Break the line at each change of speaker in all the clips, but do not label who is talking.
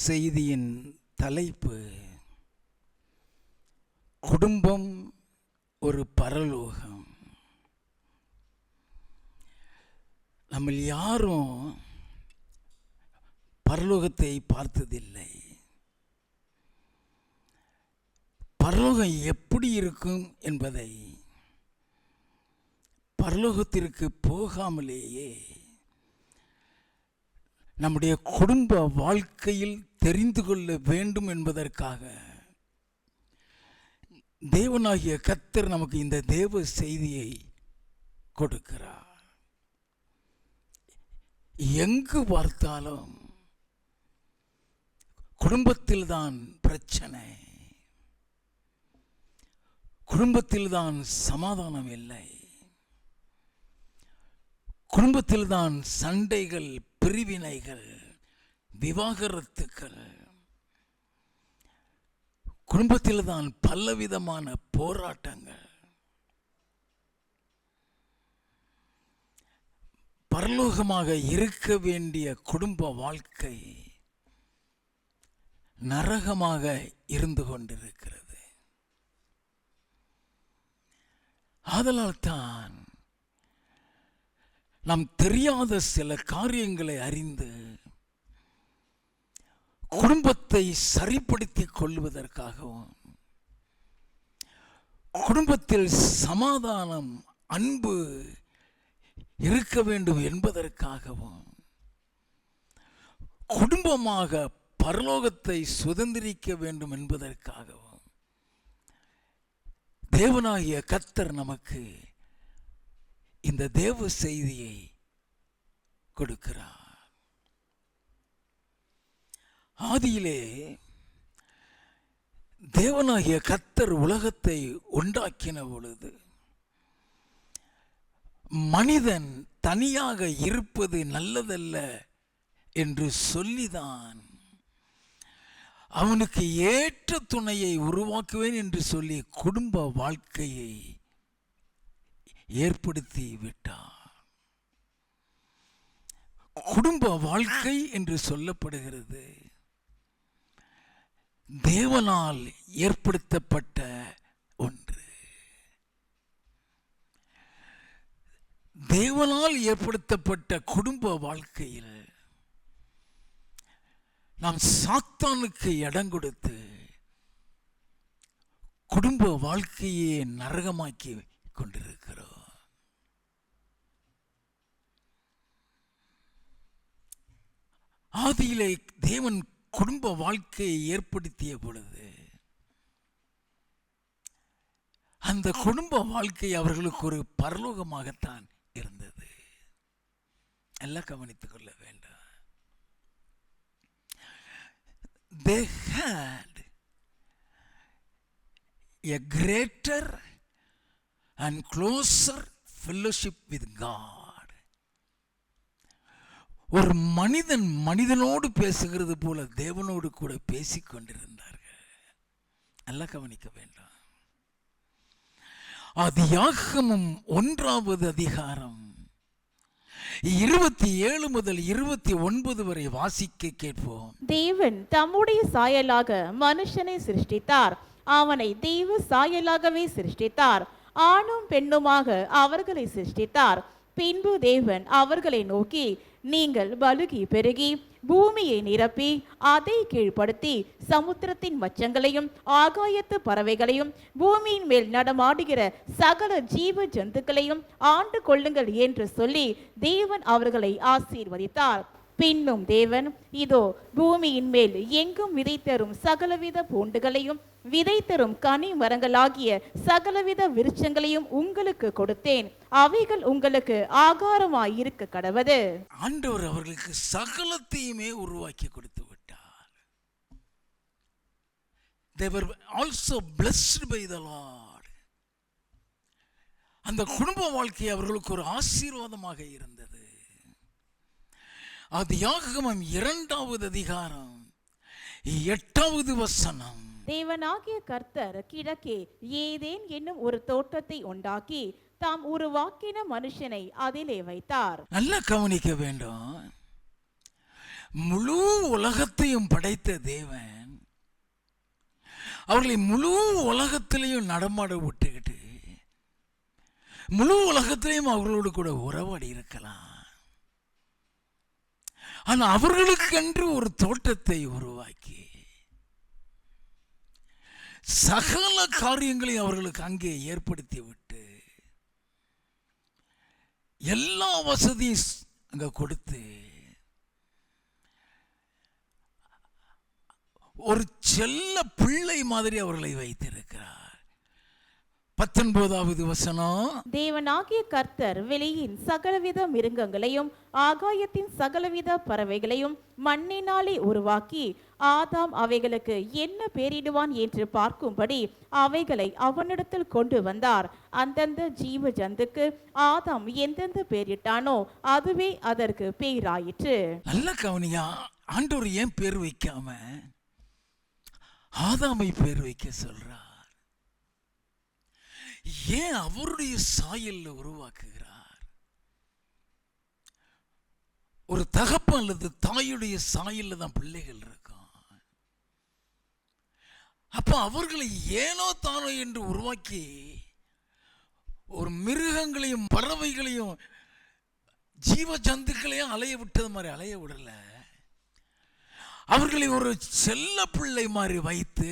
செய்தியின் தலைப்பு குடும்பம் ஒரு பரலோகம். நம்ம யாரும் பரலோகத்தை பார்த்ததில்லை. பரலோகம் எப்படி இருக்கும் என்பதை பரலோகத்திற்கு போகாமலேயே நம்முடைய குடும்ப வாழ்க்கையில் தெரிந்து கொள்ள வேண்டும் என்பதற்காக தேவனாகிய கர்த்தர் நமக்கு இந்த தேவ செய்தியை கொடுக்கிறார். எங்கு பார்த்தாலும் குடும்பத்தில்தான் பிரச்சனை, குடும்பத்தில்தான் சமாதானம் இல்லை, குடும்பத்தில்தான் சண்டைகள், பிரிவினைகள், விவாகரத்துக்கள், குடும்பத்தில்தான் பலவிதமான போராட்டங்கள். பரலோகமாக இருக்க வேண்டிய குடும்ப வாழ்க்கை நரகமாக இருந்து கொண்டிருக்கிறது. ஆதலால் தான் நாம் தெரியாத சில காரியங்களை அறிந்து குடும்பத்தை சரிப்படுத்திக் கொள்வதற்காகவும், குடும்பத்தில் சமாதானம், அன்பு இருக்க வேண்டும் என்பதற்காகவும், குடும்பமாக பரலோகத்தை சுதந்திரிக்க வேண்டும் என்பதற்காகவும் தேவனாகிய கர்த்தர் நமக்கு இந்த தேவ செய்தியை கொடுக்கிறார். ஆதியிலே தேவனாகிய கர்த்தர் உலகத்தை உண்டாக்கின பொழுது மனிதன் தனியாக இருப்பது நல்லதல்ல என்று சொல்லிதான் அவனுக்கு ஏற்ற துணையை உருவாக்குவேன் என்று சொல்லி குடும்ப வாழ்க்கையை ஏற்படுத்தி விட்டார். குடும்ப வாழ்க்கை என்று சொல்லப்படுகிறது தேவனால் ஏற்படுத்தப்பட்ட ஒன்று. தேவனால் ஏற்படுத்தப்பட்ட குடும்ப வாழ்க்கையில் நாம் சாத்தானுக்கு இடம் கொடுத்து குடும்ப வாழ்க்கையை நரகமாக்கி கொண்டிருக்கிறோம். ஆதியிலே தேவன் குடும்ப வாழ்க்கையை ஏற்படுத்திய பொழுது அந்த குடும்ப வாழ்க்கை அவர்களுக்கு ஒரு பரலோகமாகத்தான் இருந்தது. எல்லாம் கவனித்துக் கொள்ள வேண்டும். They had a greater and closer fellowship with God. ஒரு மனிதன் மனிதனோடு பேசுகிறது போல தேவனோடு கூட பேசிக் கொண்டிருந்தார்கள். நல்லா கவனிக்க வேண்டும். ஆதியாகமம் 1வது அதிகாரம் 27 முதல் 29 வரை வாசிக்க கேட்போம்.
தேவன் தம்முடைய சாயலாக மனுஷனை சிருஷ்டித்தார், அவனை தெய்வ சாயலாகவே சிருஷ்டித்தார், ஆணும் பெண்ணுமாக அவர்களை சிருஷ்டித்தார். பின்பு தேவன் அவர்களை நோக்கி, நீங்கள் பலுகி பெருகி பூமியை நிரப்பி அதை கீழ்ப்படுத்தி சமுத்திரத்தின் மச்சங்களையும் ஆகாயத்து பறவைகளையும் பூமியின் மேல் நடமாடுகிற சகல ஜீவ ஜந்துக்களையும் ஆண்டு கொள்ளுங்கள் என்று சொல்லி தேவன் அவர்களை ஆசீர்வதித்தார். பின்னும் தேவன், இதோ பூமியின் மேல் எங்கும் விதை தரும் சகலவித பூண்டுகளையும் விதை தரும் கனி மரங்களாகிய சகலவித விருட்சங்களையும் உங்களுக்கு கொடுத்தேன், அவைகள் உங்களுக்கு ஆகாரமாய் இருக்க கடவது.
ஆண்டவர் அவர்களுக்கு சகலத்தையுமே உருவாக்கி கொடுத்து விட்டார். They were also blessed by the Lord. அந்த குடும்ப வாழ்க்கை அவர்களுக்கு ஒரு ஆசீர்வாதமாக இருந்தது. ஆதியாகமம் 2வது அதிகாரம் 8வது வசனம்.
தேவனாகிய கர்த்தர் கிழக்கே ஏதேன் என்னும் ஒரு தோட்டத்தை உண்டாக்கி தாம் உருவாக்கின மனுஷனை அதிலே வைத்தார்.
நல்லா கவனிக்க வேண்டும். முழு உலகத்தையும் படைத்த தேவன் அவர்களை முழு உலகத்திலையும் நடமாட விட்டுக்கிட்டு முழு உலகத்திலையும் அவர்களோடு கூட உறவாடி இருக்கலாம். ஆனால் அவர்களுக்கென்று ஒரு தோட்டத்தை உருவாக்கி சகல காரியங்களையும் அவர்களுக்கு அங்கே ஏற்படுத்தி விட்டு எல்லா வசதியும் அங்கே கொடுத்து ஒரு செல்ல பிள்ளை மாதிரி அவர்களை வைத்திருக்கிறார். 19வது வசனம்,
தேவனாகிய கர்த்தர் வெளியின் சகலவித மிருகங்களையும் ஆகாயத்தின் சகலவித பறவைகளையும் மண்ணினாலே உருவாக்கி ஆதாம் அவைகளுக்கு என்ன பேரிடுவான் என்று பார்க்கும்படி அவைகளை அவனிடத்தில் கொண்டு வந்தார். அந்தந்த ஜீவ ஜந்துக்கு ஆதாம் எந்தெந்த பேரிட்டானோ அதுவே அதற்கு பேராயிற்று.
நல்ல கவனியா, ஆண்டவர் ஏன் பேர் வைக்காம ஆதாமை பேர் வைக்க சொல்றார்? ஏன் அவருடைய சாயல்ல உருவாக்குகிறார்? ஒரு தகப்பன் அல்லது தாயுடைய சாயல்ல தான் பிள்ளைகள் இருக்கும். அப்ப அவர்களை ஏனோ தானோ என்று உருவாக்கி ஒரு மிருகங்களையும் பறவைகளையும் ஜீவ ஜந்துக்களையும் அலைய விட்டது மாதிரி அலைய விடல. அவர்களை ஒரு செல்ல பிள்ளை மாதிரி வைத்து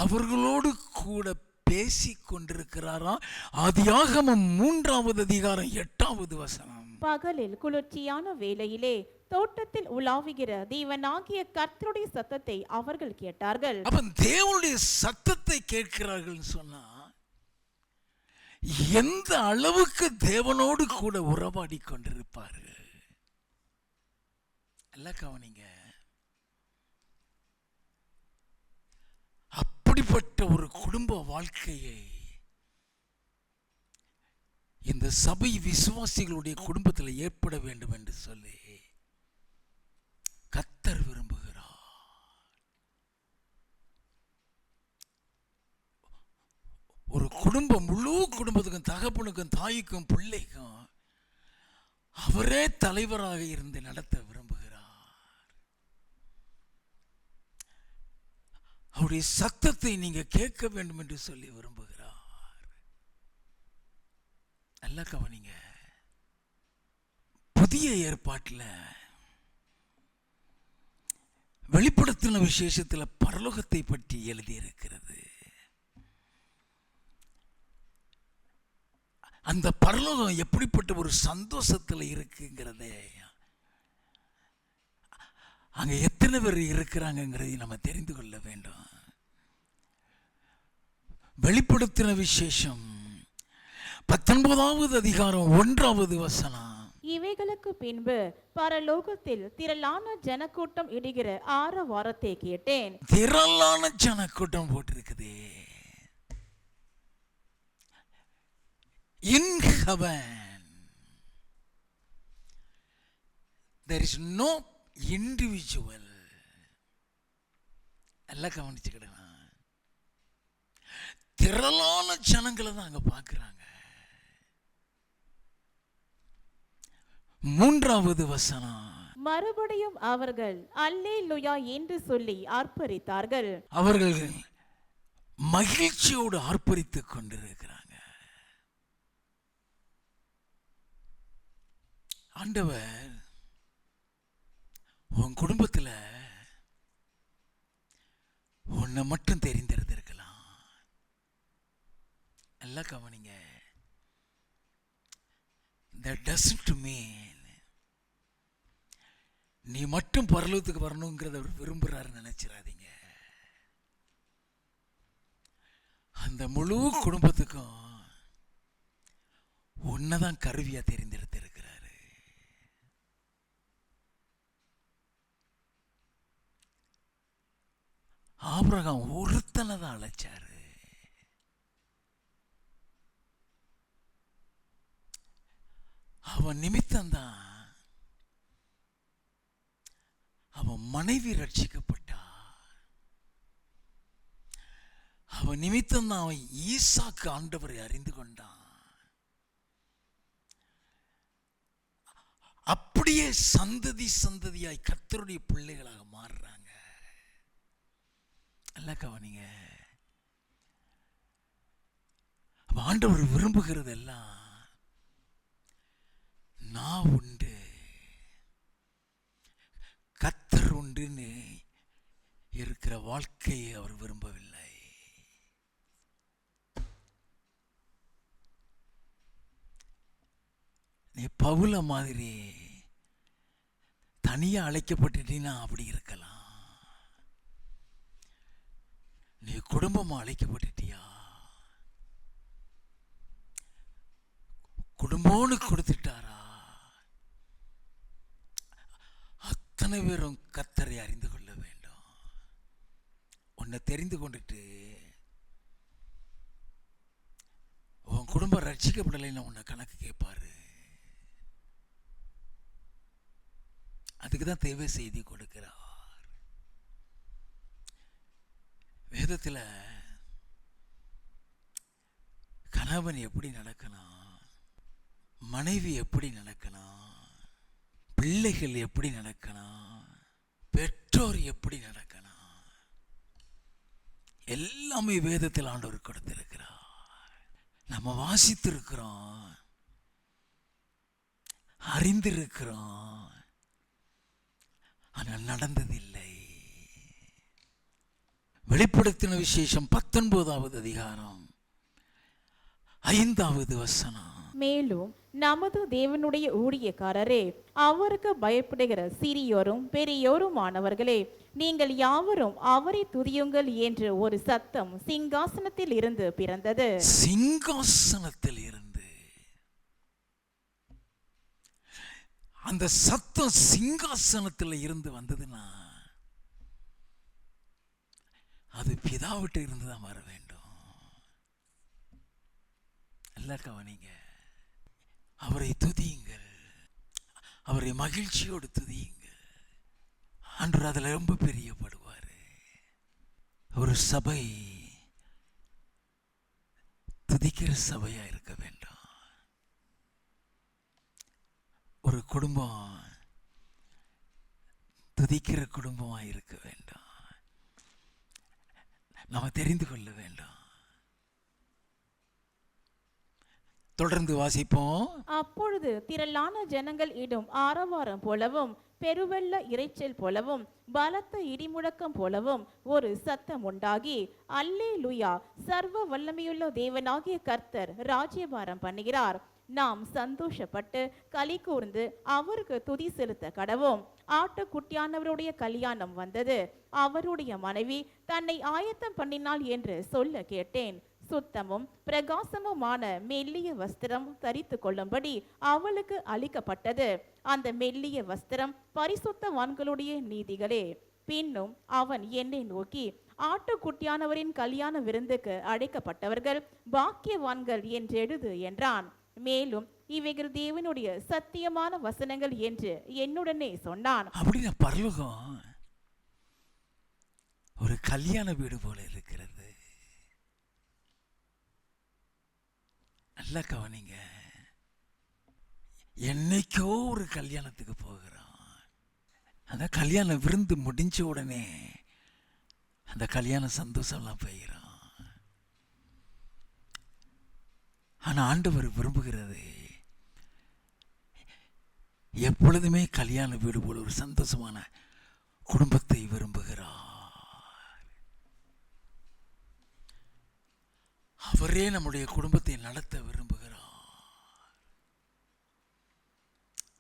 அவர்களோடு கூட பேசி கொண்டிருக்கிறாராம். ஆதியாகமம் 3வது அதிகாரம் 8வது வசனம்.
பகலில் குளிர்ச்சியான வேளையிலே தோட்டத்தில் உலாவுகிற தேவனாகிய கர்த்தருடைய சத்தத்தை அவர்கள் கேட்டார்கள்.
அப்ப தேவனுடைய சத்தத்தை கேட்கிறார்கள் சொன்னா எந்த அளவுக்கு தேவனோடு கூட உறவாடி கொண்டிருப்பார்கள். எல்லாம் கவனிங்க. அப்படிப்பட்ட ஒரு குடும்ப வாழ்க்கையை இந்த சபை விசுவாசிகளுடைய குடும்பத்தில் ஏற்பட வேண்டும் என்று சொல்லி கர்த்தர் விரும்புகிறார். ஒரு குடும்பம், முழு குடும்பத்துக்கும், தகப்பனுக்கும் தாய்க்கும் பிள்ளைக்கும் அவரே தலைவராக இருந்து நடத்த விரும்புகிறார். அவருடைய சத்தத்தை நீங்க கேட்க வேண்டும் என்று சொல்லி விரும்புகிறார். நல்லா கவனிங்க. புதிய ஏற்பாட்டில் வெளிப்படுத்தின விசேஷத்தில் பரலோகத்தை பற்றி எழுதியிருக்கிறது. அந்த பரலோகம் எப்படிப்பட்ட ஒரு சந்தோஷத்தில் இருக்குங்கிறதே, அங்க எத்தனை பேர் இருக்கிறாங்கிறதை நம்ம தெரிந்து கொள்ள வேண்டும். வெளிப்படுத்தின விசேஷம் 19வது அதிகாரம் 1வது வசனம்.
இவைகளுக்கு பின்பு பரலோகத்தில் திரளான ஜனக்கூட்டம் இடுகிற ஆரவாரத்தை கேட்டேன்.
திரளான ஜனக்கூட்டம் போட்டிருக்குது. In heaven there is no individual. எல்லாம் கவனிச்சுக்கிடலாம். திரளான ஜனங்களை தான் அங்க பார்க்கிறாங்க. 3வது வசனம்.
மறுபடியும் அவர்கள் அல்லேலூயா என்று சொல்லி ஆர்ப்பரித்தார்கள்.
அவர்கள் மகிழ்ச்சியோடு ஆர்ப்பரித்துக் கொண்டிருக்கிறாங்க. ஆண்டவர் உன் குடும்பத்தில் உன்னை மட்டும் தெரிந்திருந்திருக்கலாம். எல்லாம் கவனிங்க. That doesn't mean நீ மட்டும் பரலோகத்துக்கு வரணுங்கிறத அவர் விரும்புறாரு நினைச்சிடாதீங்க. அந்த முழு குடும்பத்துக்கும் உன்னதான் கருவியா தெரிந்தெடுத்திருக்கிறாரு. ஆபிரகாம் ஒருத்தனை தான் அழைச்சாரு. அவன் நிமித்தம்தான் அவன் மனைவி ரட்சிக்கப்பட்டா. அவன் நிமித்தம்தான் அவன் ஈசாக்கு ஆண்டவரை அறிந்து கொண்டான். அப்படியே சந்ததி சந்ததியாய் கர்த்தருடைய பிள்ளைகளாக மாறுறாங்க. நல்லா கவனிங்க. ஆண்டவர் விரும்புகிறது எல்லாம் நான் உண்டு கர்த்தர் உண்டுன்னு இருக்கிற வாழ்க்கையை அவர் விரும்பவில்லை. நீ பவுல மாதிரி தனியா அழைக்கப்பட்டுட்டீன்னா அப்படி இருக்கலாம். நீ குடும்பமா அழைக்கப்பட்டுட்டியா, குடும்பம்னு கொடுத்துட்டாரா, அத்தனை பேரும் கர்த்தரை அறிந்து கொள்ள வேண்டும். உன்னை தெரிந்து கொண்டுட்டு உன் குடும்பம் ரட்சிக்கப்படலைன்னு உன்னை கணக்கு கேட்பாரு. அதுக்கு தான் தேவை செய்தி கொடுக்கிறார். வேதத்தில் கணவன் எப்படி நடக்கணும், மனைவி எப்படி நடக்கணும், பிள்ளைகள் எப்படி நடக்கணும், பெற்றோர் எப்படி நடக்கணும், எல்லாமே வேதத்தில் ஆண்டவர் கொடுத்திருக்கிறார். நம்ம வாசித்திருக்கிறோம், அறிந்திருக்கிறோம், ஆனால் நடந்ததில்லை. வெளிப்படுத்தின விசேஷம் 19வது அதிகாரம் 5வது வசனம்.
மேலும் நமது தேவனுடைய ஊழியக்காரரே, அவருக்கு பயப்படுகிற சிறியோரும் பெரியோருமானவர்களே, நீங்கள் யாவரும் அவரை துதியுங்கள் என்று ஒரு சத்தம் சிங்காசனத்தில் இருந்து பிறந்தது.
சிங்காசனத்தில் இருந்து அந்த சத்தம் சிங்காசனத்தில் இருந்து வந்ததுன்னா அது பிதாவிட்ட இருந்து தான் வர வேண்டும். நல்லா கவனிங்க. அவரை துதியுங்கள், அவரை மகிழ்ச்சியோடு துதியுங்கள். ஆண்டவர் அதில் ரொம்ப பிரியப்படுவார். ஒரு சபை துதிக்கிற சபையா இருக்க வேண்டும். ஒரு குடும்பம் துதிக்கிற குடும்பமா இருக்க வேண்டும். நாம தெரிந்து கொள்ள வேண்டும். தொடர்ந்து வாசிப்போம்.
அப்பொழுது திரளான ஜனங்கள் இடும் ஆரவாரம் போலவும் பெருவெள்ள இரைச்சல் போலவும் பலத்த இடிமுழக்கம் போலவும் ஒரு சத்தம் உண்டாகி, அல்லேலூயா, சர்வ வல்லமையுள்ள தேவனாகிய கர்த்தர் ராஜ்யபாரம் பண்ணுகிறார், நாம் சந்தோஷப்பட்டு களி கூர்ந்து அவருக்கு துதி செலுத்த கடவோம். ஆட்டுக்குட்டியானவருடைய கல்யாணம் வந்தது, அவருடைய மனைவி தன்னை ஆயத்தம் பண்ணினாள் என்று சொல்ல கேட்டேன். சுத்தமும் பிரகாசமுமான மெல்லிய வஸ்திரம் தரித்து கொள்ளும்படி அவளுக்கு அளிக்கப்பட்டது. அந்த மெல்லிய வஸ்திரம் பரிசுத்தவான்களுடைய நீதிகளே. பின்னும் அவன் என்னை நோக்கி, ஆட்டுக்குட்டியானவரின் கல்யாண விருந்துக்கு அழைக்கப்பட்டவர்கள் பாக்கியவான்கள் என்று எழுது என்றான். மேலும் இவைகள் தேவனுடைய சத்தியமான வசனங்கள் என்று என்னுடனே சொன்னான்.
அப்படின்னா பரலோகம் ஒரு கல்யாண வீடு போல இருக்கிறது. நல்லா கவனிங்க. என்னைக்கோ ஒரு கல்யாணத்துக்கு போகிறோம். அந்த கல்யாண விருந்து முடிஞ்ச உடனே அந்த கல்யாண சந்தோஷம்லாம் போயிடும். ஆனா ஆண்டவர் விரும்புகிறது எப்பொழுதுமே கல்யாண வீடு போல ஒரு சந்தோஷமான குடும்பத்தை விரும்புகிறார். அவரே நம்முடைய குடும்பத்தை நடத்த விரும்புகிறார்.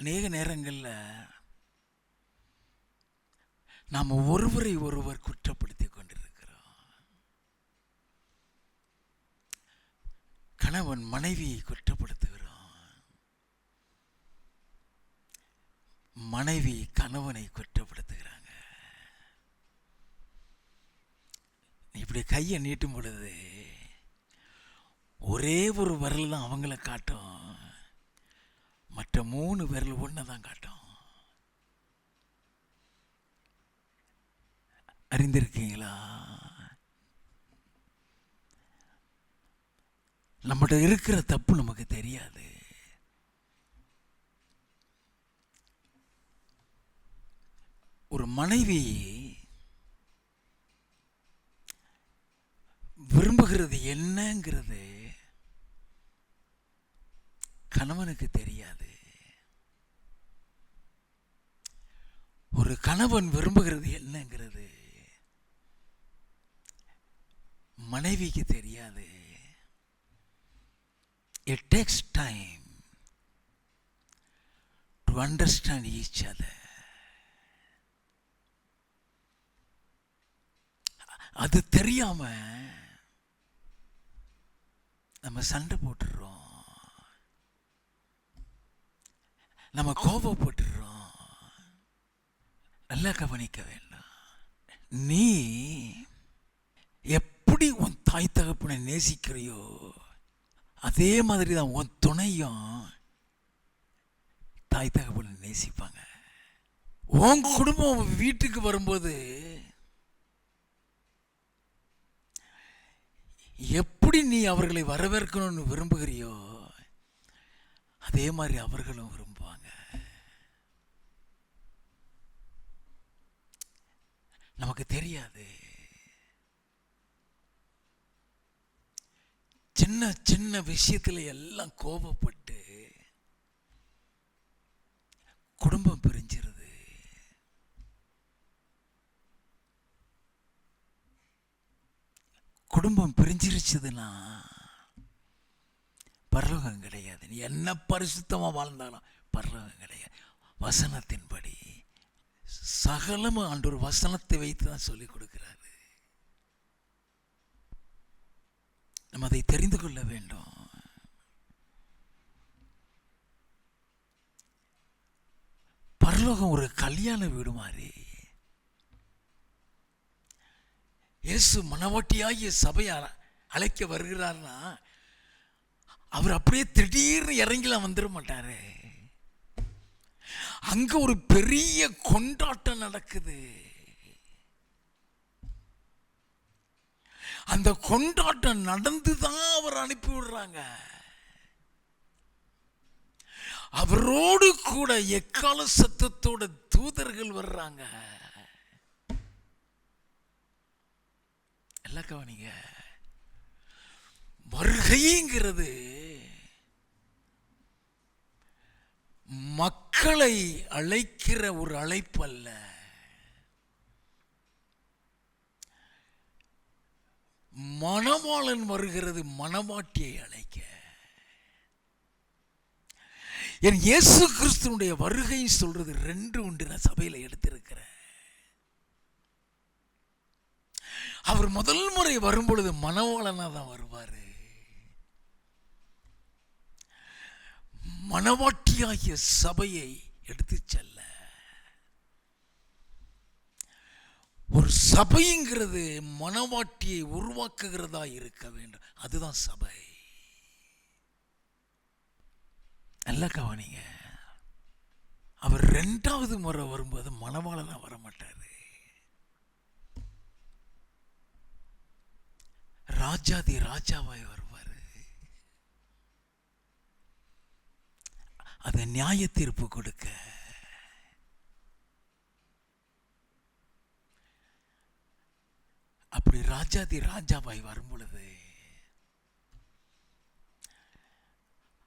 அநேக நேரங்களில் நாம் ஒருவரை ஒருவர் குற்றப்படுத்தி கொண்டிருக்கிறோம். கணவன் மனைவியை குற்றப்படுத்துகிறான், மனைவி கணவனை குற்றப்படுத்துகிறாங்க. இப்படி கையை நீட்டும் பொழுது ஒரே ஒரு விரல் தான் அவங்கள காட்டும், மற்ற 3 விரல் ஒன்றை தான் காட்டும். அறிந்திருக்கீங்களா? நம்மகிட்ட இருக்கிற தப்பு நமக்கு தெரியாது. மனைவி விரும்புகிறது என்னங்கிறது கணவனுக்கு தெரியாது. ஒரு கணவன் விரும்புகிறது என்னங்கிறது மனைவிக்கு தெரியாது. It takes time to understand each other. அது தெரியாம நம்ம சண்டை போட்டுறோம், நம்ம கோபப்பட்டுறோம். நல்லா கவனிக்க வேண்டாம். நீ எப்படி உன் தாய் தகப்பனை நேசிக்கிறியோ அதே மாதிரி தான் உன் துணையும் தாய் தகப்பனை நேசிப்பாங்க. உன் குடும்பம் வீட்டுக்கு வரும்போது எப்படி நீ அவர்களை வரவேற்கணும்னு விரும்புகிறியோ அதே மாதிரி அவர்களும் விரும்புவாங்க. நமக்கு தெரியாது. சின்ன சின்ன விஷயத்துல எல்லாம் கோபப்பட்டு குடும்பம் பிரிஞ்சிருது. குடும்பம் பிரிஞ்சிருச்சுதுன்னா பரலோகம் கிடையாது. நீ என்ன பரிசுத்தமா வாழ்ந்தாலும் பரலோகம் கிடையாது. வசனத்தின்படி சகலமும் ஆண்டவர் வசனத்தை வைத்து தான் சொல்லிக் கொடுக்கிறாரு. நம்ம அதை தெரிந்து கொள்ள வேண்டும். பரலோகம் ஒரு கல்யாண வீடு மாதிரி. இயேசு மணவாட்டியாகிய சபையை அழைக்க வருகிறார்னா அவர் அப்படியே திடீர்னு இறங்கிலாம் வந்துட மாட்டாரு. அங்க ஒரு பெரிய கொண்டாட்டம் நடக்குது. அந்த கொண்டாட்டம் நடந்துதான் அவர் அனுப்பி விடுறாங்க. அவரோடு கூட எக்கால சத்தத்தோட தூதர்கள் வர்றாங்க. எல்லாம் கவனிங்க. வருகைங்கிறது மக்களை அழைக்கிற ஒரு அழைப்பு அல்ல. மணவாளன் வருகிறது மணவாட்டியை அழைக்க. என் இயேசு கிறிஸ்துனுடைய வருகை சொல்றது 2 உண்டு. நான் சபையில எடுத்திருக்கிறேன். அவர் முதல் முறை வரும்பொழுது மணவாளனா தான் வருவாரு. மணவாட்டியாகிய சபையை எடுத்து செல்ல. ஒரு சபைங்கிறது மணவாட்டியை உருவாக்குகிறதா இருக்க வேண்டும். அதுதான் சபை. நல்லா கவனிங்க. அவர் 2வது முறை வரும்போது மணவாளனா வர மாட்டாரு. ராஜாதி ராஜாவாய் வருவாரு. அது நியாய தீர்ப்பு கொடுக்க. அப்படி ராஜாதி ராஜாவாய் வரும் பொழுது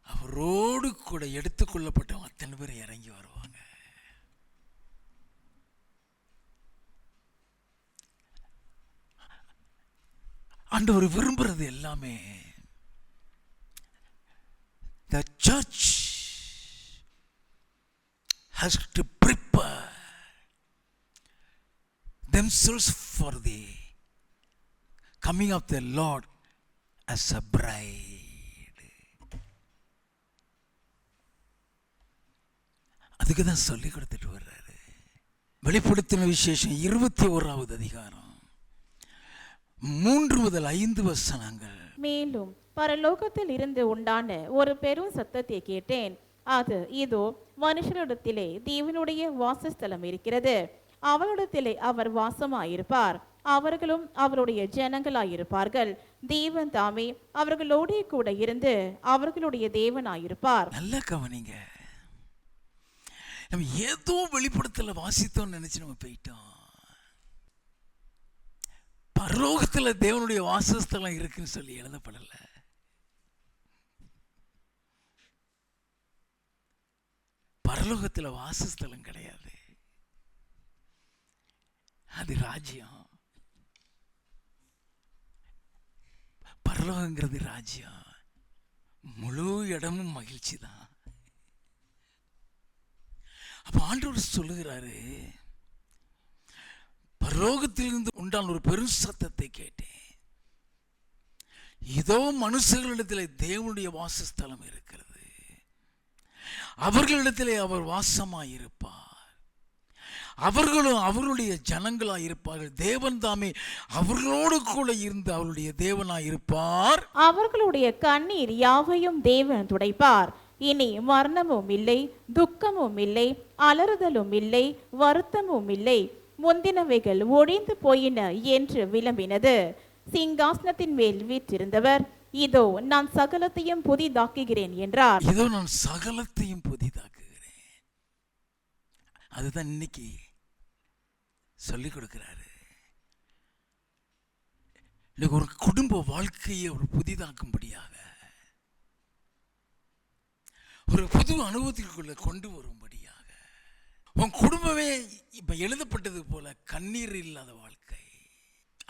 அவரோடு கூட எடுத்துக்கொள்ளப்பட்ட அத்தனை பேர் இறங்கி வருவாங்க. ஆண்டவர் விரும்புறது எல்லாமே the church has to prepare themselves for the coming of the Lord as a bride. அதுக்கு தான் சொல்லி கொடுத்துட்டு வர்றாரு. வெளிப்படுத்தின விசேஷம் 21வது அதிகாரம் 3 முதல் 5 வசனங்கள்.
மேலும் பரலோகத்தில் இருந்து உண்டான ஒரு பெரும் சத்தத்தை கேட்டேன். அது இதோ மனுஷரிடத்திலே தேவனுடைய வாசஸ்தலம் இருக்கிறது. அவரிடத்திலே அவர் வாசமாயிருப்பார். அவர்களும் அவருடைய ஜனங்களாயிருப்பார்கள். தேவன் தாமே அவர்களோடே கூட இருந்து அவர்களுடைய தேவனாயிருப்பார்.
நல்ல கவனிங்க. நம்ம ஏதோ வெளிப்படுத்தல வாசித்தோம்னு நினைச்சு நம்ம போயிட்டோம். பரலோகத்துல தேவனுடைய வாசஸ்தலம் இருக்குன்னு சொல்லி எழுதப்படல. பரலோகத்துல வாசஸ்தலம் கிடையாது, அது ராஜ்யம். பரலோகங்கிறது ராஜ்யம், முழு இடமும் மகிழ்ச்சி தான். அப்ப ஆண்டவர் சொல்லுகிறாரு, பரலோகத்திலிருந்து உண்டான ஒரு பெரும் சத்தத்தை கேட்டேன், இதோ மனுஷர்களிடத்தில் தேவனுடைய வாசஸ்தலம் இருக்கிறது, அவர்களிடத்திலே அவர் வாசமாயிருப்பார், அவர்களும் அவருடைய ஜனங்களாய் இருப்பார்கள், தேவன் தாமே அவர்களோடு கூட இருந்து அவருடைய தேவனாய் இருப்பார்,
அவர்களுடைய கண்ணீர் யாவையும் தேவன் துடைப்பார். இனி மரணமும் இல்லை, துக்கமும் இல்லை, அலறுதலும் இல்லை, வருத்தமும் இல்லை, முந்தினவைகள் ஒழிந்து போயின என்று விளம்பினது. சிங்காசனத்தின் மேல் வீற்றிருந்தவர், இதோ நான் சகலத்தையும் புதிதாக்குகிறேன் என்றார்.
இதோ நான் சகலத்தையும் புதிதாக்குகிறேன். அதுதான் இன்னைக்கு சொல்லிக் கொடுக்கிறாரு. இன்னைக்கு ஒரு குடும்ப வாழ்க்கையை ஒரு புதிதாக்கும்படியாக, ஒரு புது அனுபவத்திற்குள்ள கொண்டு வரும்படியாக, உன் குடும்பமே இப்ப எழுதப்பட்டது போல கண்ணீர் இல்லாத வாழ்க்கை,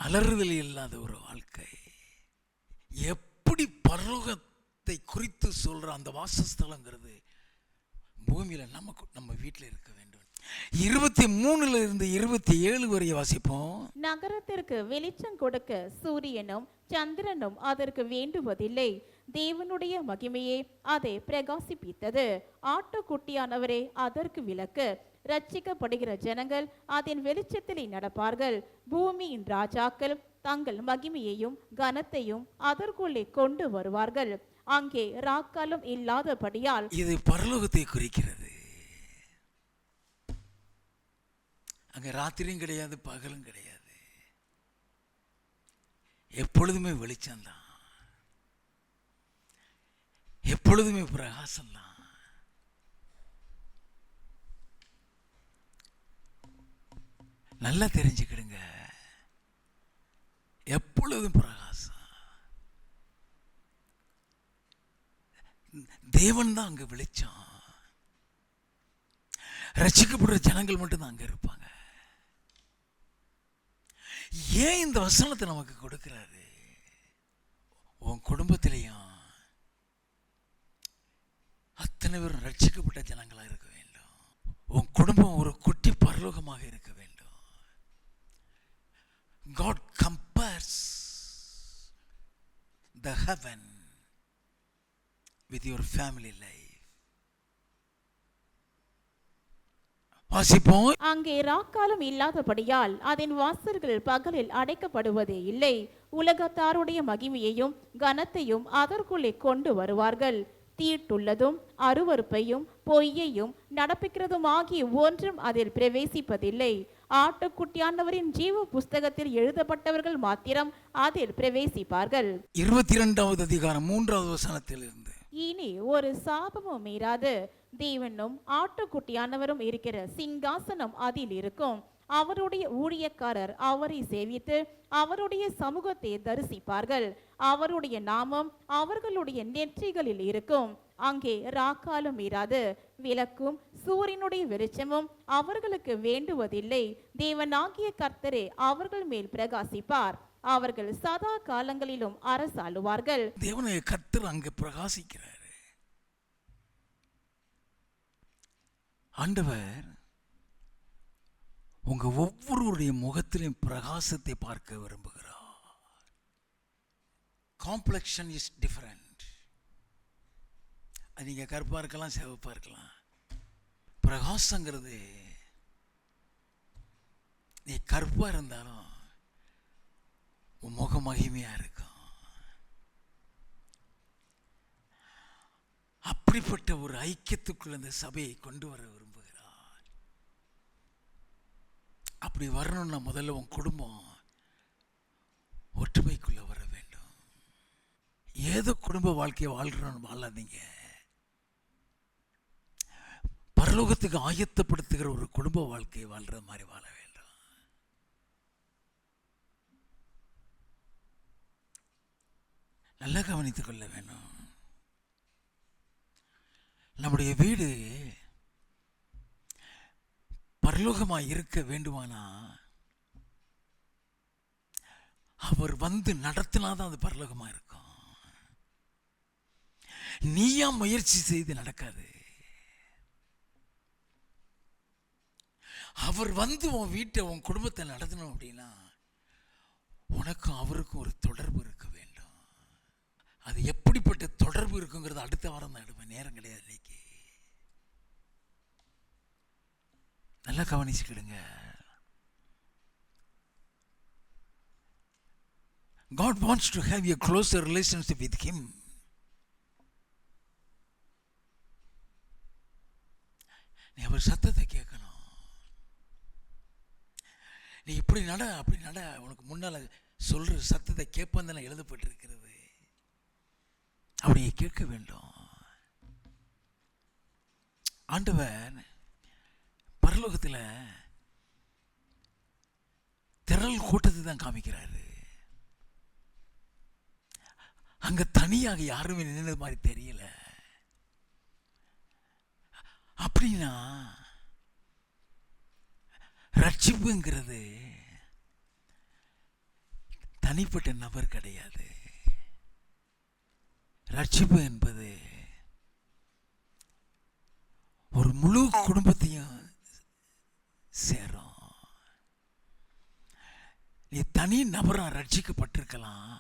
அலறுதல் இல்லாத ஒரு வாழ்க்கை. எப்படி பரலோகத்தை குறித்து சொல்ற அந்த வாசஸ்தலங்கிறது பூமியில நம்ம வீட்டில் இருக்க வேண்டும். 23 இருந்து 27 வரை வாசிப்போம்.
நகரத்திற்கு வெளிச்சம் கொடுக்க சூரியனும் சந்திரனும் அதற்கு வேண்டுவதில்லை, தேவனுடைய மகிமையே அதை பிரகாசிப்பித்தது. ஆட்டுக்குட்டியானவரே அதற்கு விளக்கு. ரட்சிக்கப்படுகிற ஜனங்கள் அதன் வெளிச்சத்திலே நடப்பார்கள். பூமியின் ராஜாக்கள் தங்கள் மகிமையையும் கனத்தையும் அதற்குள்ளே கொண்டு வருவார்கள். அங்கே ராக்காலம் இல்லாதபடியால்
இது பரலோகத்தை குறிக்கிறது. அங்க ராத்திரியும் கிடையாது, பகலும் கிடையாது, எப்பொழுதுமே வெளிச்சம்தான், எப்பொழுதுமே பிரகாசம்தான். நல்லா தெரிஞ்சுக்கிடுங்க, எப்பொழுதும் பிரகாசம். தேவன் தான் அங்க வெளிச்சம். ரட்சிக்கப்படுற ஜனங்கள் மட்டும்தான் அங்க இருப்பாங்க. ஏன் இந்த வசனத்தை நமக்கு கொடுக்கிறாரு? உன் குடும்பத்திலையும் அத்தனை பேரும் ரட்சிக்கப்பட்ட ஜனங்களா இருக்க வேண்டும். உன் குடும்பம் ஒரு குட்டி பரலோகமாக இருக்க வேண்டும். God compares the heaven with your family life. வாசிப்போம்.
அங்கே ராக்காலம் இல்லாதபடியால் அதன் வாசல்கள் பகலில் அடைக்கப்படுவதே இல்லை. உலகத்தாருடைய மகிமையையும் கனத்தையும் அதற்குள்ளே கொண்டு வருவார்கள். தீட்டுள்ளதும் அருவருப்பையும் பொய்யையும் நடப்பிக்கிறதும் ஆகிய ஒன்றும் அதில் பிரவேசிப்பதில்லை. ஆட்டுக்குட்டியானவரின் ஜீவ புஸ்தகத்தில் எழுதப்பட்டவர்கள் மாத்திரம் அதில் பிரவேசிப்பார்கள்.
22வது அதிகாரம் 3வது வசனத்திலிருந்து.
இனி ஒரு சாபமும் மீறாது தேவனும் ஆட்டுக்குட்டியானவரும் இருக்கிற சிங்காசனம் அதில் இருக்கும். அவருடைய ஊழியக்காரர் அவரை சேவித்து அவருடைய சமூகத்தை தரிசிப்பார்கள். அவருடைய நாமம் அவர்களுடைய நெற்றிகளில் இருக்கும். அங்கே ராக்காலம் மீறாது விளக்கும் சூரியனுடைய வெளிச்சமும் அவர்களுக்கு வேண்டுவதில்லை. தேவனாகிய கர்த்தரே அவர்கள் மேல் பிரகாசிப்பார். அவர்கள் சதா காலங்களிலும் அரசாளுவார்கள்.
தேவனுடைய கர்த்தர் அங்கு பிரகாசிக்கிறார். ஆண்டவர் உங்க ஒவ்வொருவருடைய முகத்திலும் பிரகாசத்தை பார்க்க விரும்புகிறார். Complexion is different. அது நீங்க கருப்பா இருக்கலாம், சிவப்பா இருக்கலாம். பிரகாசங்கிறது நீ கருப்பா இருந்தாலும் உன் முக மகிமையா இருக்கும். அப்படிப்பட்ட ஒரு ஐக்கியத்துக்குள்ள இந்த சபையை கொண்டு வர விரும்புகிறார். அப்படி வரணும்னா முதல்ல உன் குடும்பம் ஒற்றுமைக்குள்ள வர வேண்டும். ஏதோ குடும்ப வாழ்க்கையை வாழ்கிறோன்னு வாழாதீங்க. பரலோகத்துக்கு ஆயத்தப்படுத்துகிற ஒரு குடும்ப வாழ்க்கையை வாழ்ற மாதிரி வாழ வேண்டும். நல்லா கவனித்துக் கொள்ள வேணும். நம்முடைய வீடு பரலோகமாய் இருக்க வேண்டுமானா அவர் வந்து நடத்தினாதான் அது பரலோகமா இருக்கும். நீயா முயற்சி செய்து நடக்காது. அவர் வந்து உன் வீட்டை உன் குடும்பத்தை நடத்தணும் அப்படின்னா உனக்கும் அவருக்கும் ஒரு தொடர்பு இருக்க வேண்டும். அது எப்படிப்பட்ட தொடர்பு இருக்குங்கிறது அடுத்த வாரம் தான் எடுப்பேன், நேரம் கிடையாது இன்னைக்கு. நல்லா கவனிச்சுக்கிடுங்க. God wants to have a closer relationship with him. நீ அவர் சத்தத்தை கேட்கணும். நீ இப்படி நட அப்படி நட, உனக்கு முன்னால சொல்ற சத்தத்தை கேட்பேன் தானே எழுதப்பட்டிருக்கிறது. அப்படி கேட்க வேண்டும். ஆண்டவர் பரலோகத்தில் திரள் கூட்டத்தை தான் காமிக்கிறாரு. அங்க தனியாக யாருமே நின்னது மாதிரி தெரியல. அப்படின்னா ரட்சிப்புங்கிறது தனிப்பட்ட நபர் கிடையாது. ரட்சிப்பு என்பது ஒரு முழு குடும்பத்தையும் சேரும். நீ தனி நபரா ரட்சிக்கப்பட்டிருக்கலாம்,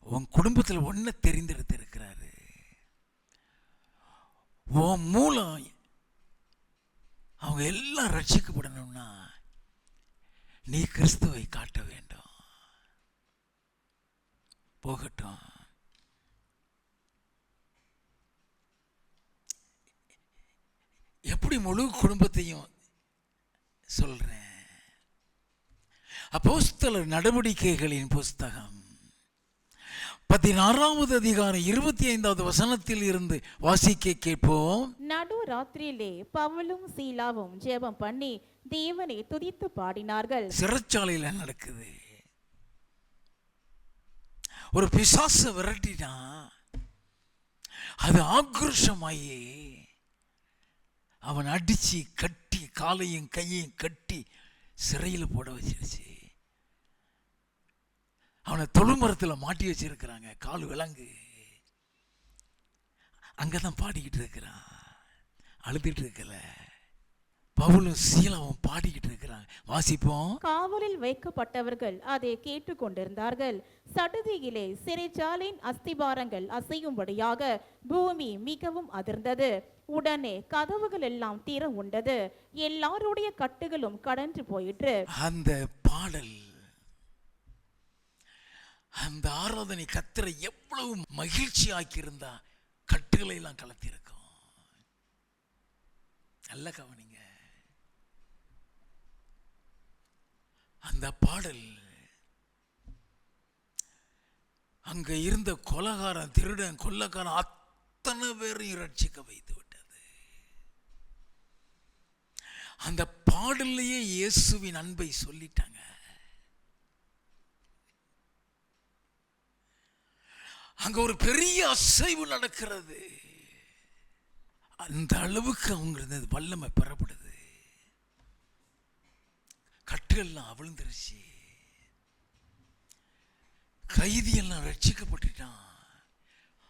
உன் குடும்பத்தில் ஒன்ன தெரிந்தெடுத்து இருக்கிறாரு. உன் மூலம் அவங்க எல்லாம் ரட்சிக்கப்படணும்னா நீ கிறிஸ்துவை காட்ட வேண்டும். போகட்டும். எப்படி முழு குடும்பத்தையும் சொல்றேன். அப்போஸ்தலர் நடவடிக்கைகளின் புஸ்தகம் 16வது அதிகாரம் 25வது வசனத்தில் இருந்து வாசிக்க கேட்போம்.
நடு ராத்திரியிலே பவுலும் சீலாவும் ஜெபம் பண்ணி தேவனை துதித்து பாடினார்கள்.
சிறைச்சாலையில் நடக்குது. ஒரு பிசாச விரட்டினா அது ஆக்ரோஷமாயி அவன் அடிச்சு கட்டி காலையும் கையையும் கட்டி சிறையில் போட வச்சிருச்சு. அவனை தொழுமரத்தில் மாட்டி வச்சிருக்கிறாங்க. கால் விலங்கு. அங்கதான் பாடிக்கிட்டு இருக்கிறான், அழுதுட்டு இருக்கல. பவுலும் சீலாவும் பாடிக்கிட்டு இருக்கிறாங்க. வாசிப்போம்.
காவலில் வைக்கப்பட்டவர்கள் அதை கேட்டுக்கொண்டிருந்தார்கள். சடுதியிலே சிறைச்சாலையின் அஸ்திபாரங்கள் அசையும்படியாக பூமி மிகவும் அதிர்ந்தது. உடனே கதவுகள் எல்லாம் திற உண்டது. எல்லாருடைய கட்டுகளும் கடன்று போயிற்று.
அந்த பாடல், அந்த ஆராதனை கர்த்தரை எவ்வளவு மகிழ்ச்சி ஆக்கியிருந்தா கட்டுகளை எல்லாம் கலத்திருக்கும். நல்ல கவனிங்க. அந்த பாடல் அங்க இருந்த கொலைகாரன், திருடன், கொள்ளக்காரன் அத்தனை பேரையும் ரட்சிக்க வைத்து விட்டது. அந்த பாடல்லையே இயேசுவின் அன்பை சொல்லிட்டாங்க. அங்க ஒரு பெரிய அசைவு நடக்கிறது. அந்த அளவுக்கு அவங்க வல்லமை பெறப்படுது. கட்டுகள்லாம் அவிழ்ந்துருச்சு. கைதியெல்லாம் ரட்சிக்கப்பட்டுட்டான்.